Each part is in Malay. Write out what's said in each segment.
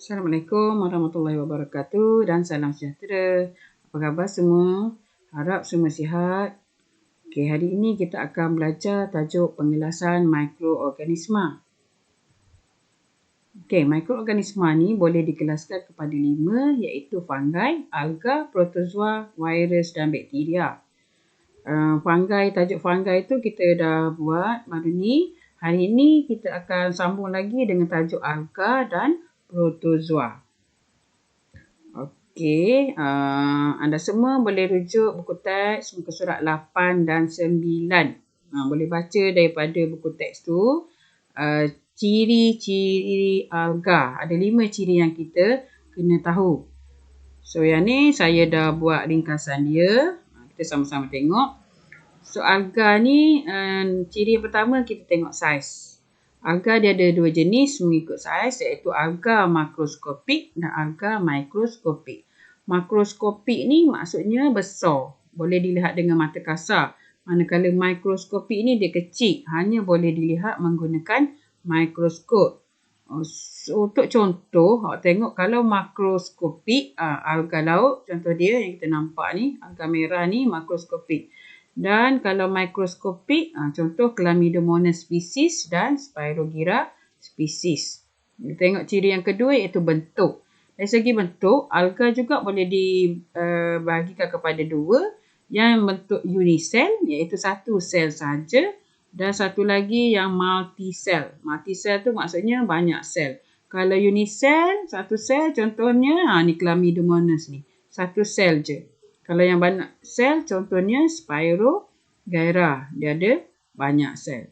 Assalamualaikum warahmatullahi wabarakatuh dan salam sejahtera. Apa khabar semua? Harap semua sihat. Okey, hari ini kita akan belajar tajuk penjelasan mikroorganisma. Okey, mikroorganisma ni boleh dikelaskan kepada 5 iaitu fungi, alga, protozoa, virus dan bakteria. Tajuk fungi tu kita dah buat baru ni. Hari ini kita akan sambung lagi dengan tajuk alga dan protozoa. Okey, anda semua boleh rujuk buku teks muka surat 8 dan 9. Boleh baca daripada buku teks tu. Ciri-ciri alga. Ada 5 ciri yang kita kena tahu. So yang ni saya dah buat ringkasan dia. Kita sama-sama tengok. So alga ni ciri yang pertama kita tengok saiz. Alga dia ada 2 jenis mengikut saiz iaitu alga makroskopik dan alga mikroskopik. Makroskopik ni maksudnya besar. Boleh dilihat dengan mata kasar. Manakala mikroskopik ni dia kecil. Hanya boleh dilihat menggunakan mikroskop. So, untuk contoh, awak tengok kalau makroskopik, alga laut, contoh dia yang kita nampak ni, alga merah ni makroskopik. Dan kalau mikroskopik, contoh Chlamydomonas species dan Spirogyra species. Kita tengok ciri yang kedua iaitu bentuk. Dari segi bentuk, alga juga boleh dibahagikan kepada 2. Yang bentuk unisel iaitu satu sel sahaja. Dan satu lagi yang multisel. Multisel tu maksudnya banyak sel. Kalau unisel, satu sel contohnya, ni Chlamydomonas ni. Satu sel je. Kalau yang banyak sel, contohnya Spirogyra. Dia ada banyak sel.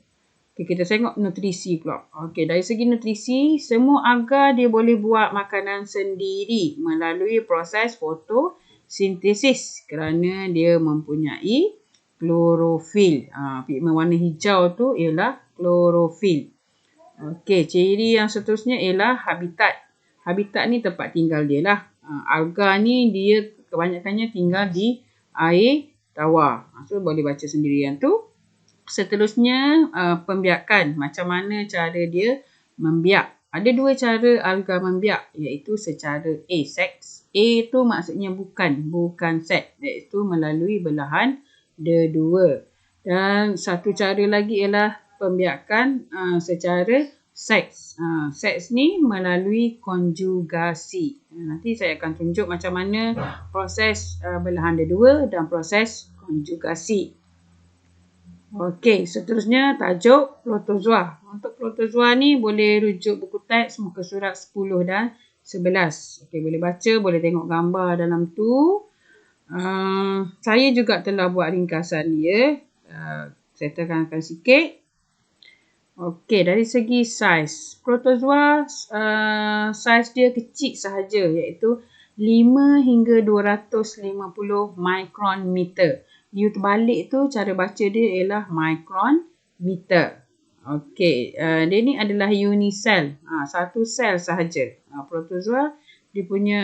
Okay, kita tengok nutrisi pula. Okay, dari segi nutrisi, semua alga dia boleh buat makanan sendiri melalui proses fotosintesis kerana dia mempunyai klorofil. Pigmen warna hijau tu ialah klorofil. Okey, ciri yang seterusnya ialah habitat. Habitat ni tempat tinggal dia lah. Alga ni dia kebanyakannya tinggal di air tawar. So boleh baca sendiri yang tu. Seterusnya pembiakan. Macam mana cara dia membiak. Ada 2 cara alga membiak iaitu secara asex. A tu maksudnya bukan sex, iaitu melalui belahan dua. Dan satu cara lagi ialah pembiakan secara seks. Seks ni melalui konjugasi. Nanti saya akan tunjuk macam mana proses belahan dua dan proses konjugasi. Okey, seterusnya tajuk protozoa. Untuk protozoa ni boleh rujuk buku teks muka surat 10 dan 11. Okey, boleh baca, boleh tengok gambar dalam tu. Saya juga telah buat ringkasan dia. Saya tekankan sikit. Okey, dari segi saiz. Protozoa saiz dia kecil sahaja iaitu 5 hingga 250 micrometer. U terbalik tu cara baca dia ialah micrometer. Okey, dia ni adalah unisel. Satu sel sahaja. Protozoa dia punya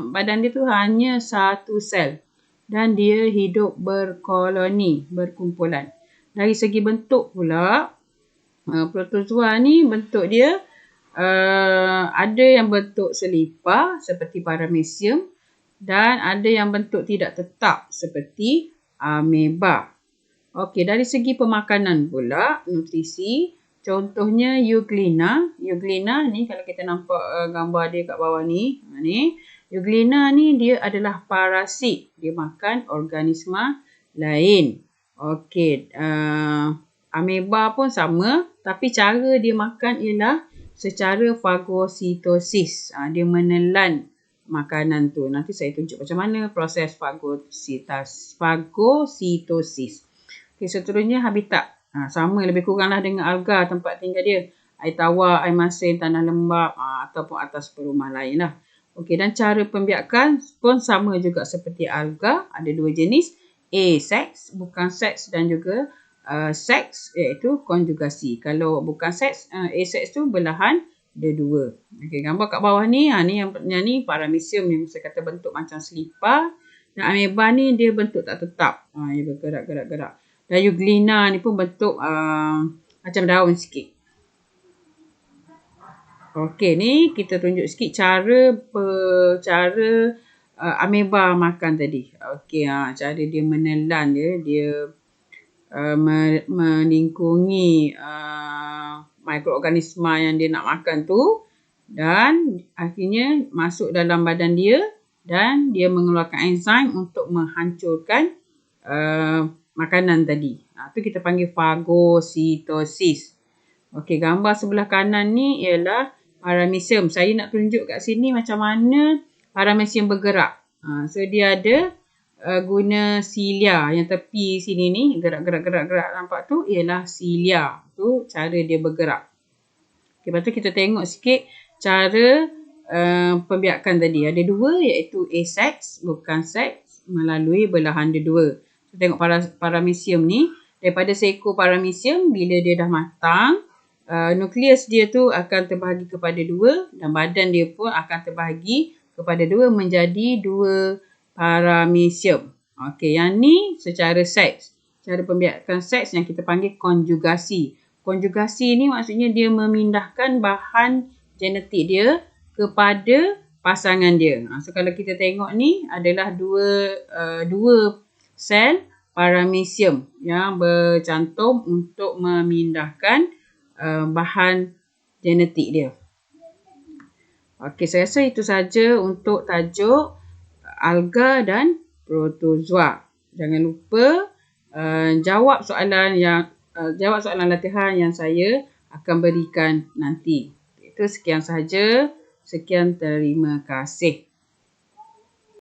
badan dia tu hanya satu sel. Dan dia hidup berkoloni, berkumpulan. Dari segi bentuk pula, protozoa ni bentuk dia ada yang bentuk selipar seperti paramecium dan ada yang bentuk tidak tetap seperti ameba. Okey, dari segi pemakanan pula, nutrisi, contohnya Euglena. Euglena ni kalau kita nampak gambar dia kat bawah ni, Euglena ni dia adalah parasit. Dia makan organisma lain. Okey, ameba pun sama tapi cara dia makan ialah secara fagositosis. Dia menelan makanan tu. Nanti saya tunjuk macam mana proses fagositosis. Okey, seterusnya habitat. Sama lebih kuranglah dengan alga tempat tinggal dia. Air tawar, air masin, tanah lembap ataupun atas perumah lain lah. Okey, dan cara pembiakan pun sama juga seperti alga. Ada 2 jenis. Asex, bukan seks dan juga seks iaitu konjugasi. Kalau bukan seks, asex tu belahan dua. Okey, gambar kat bawah ni, yang ni paramecium yang saya kata bentuk macam selipar. Dan ameba ni dia bentuk tak tetap. Dia bergerak-gerak. Dan Euglena ni pun bentuk macam daun sikit. Okey, ni kita tunjuk sikit cara ameba makan tadi. Okey, cara dia menelan dia melingkungi mikroorganisma yang dia nak makan tu dan akhirnya masuk dalam badan dia dan dia mengeluarkan enzim untuk menghancurkan makanan tadi. Tu kita panggil fagositosis. Okey, gambar sebelah kanan ni ialah paramecium. Saya nak tunjuk kat sini macam mana paramecium bergerak. So dia ada guna silia yang tepi sini ni, gerak nampak tu ialah silia. Tu cara dia bergerak. Okay, lepas tu kita tengok sikit cara pembiakan tadi. Ada dua iaitu asex, bukan sex, melalui belahan dia dua. So, tengok paramecium ni, daripada seekor paramecium bila dia dah matang, nukleus dia tu akan terbahagi kepada dua dan badan dia pun akan terbahagi kepada dua menjadi dua paramecium. Okey, yang ni secara seks. Cara pembiakan seks yang kita panggil konjugasi. Konjugasi ni maksudnya dia memindahkan bahan genetik dia kepada pasangan dia. So kalau kita tengok ni adalah dua sel paramecium yang bercantum untuk memindahkan bahan genetik dia. Okey, saya rasa itu saja untuk tajuk alga dan protozoa. Jangan lupa jawab soalan latihan yang saya akan berikan nanti. Itu sekian sahaja. Sekian, terima kasih.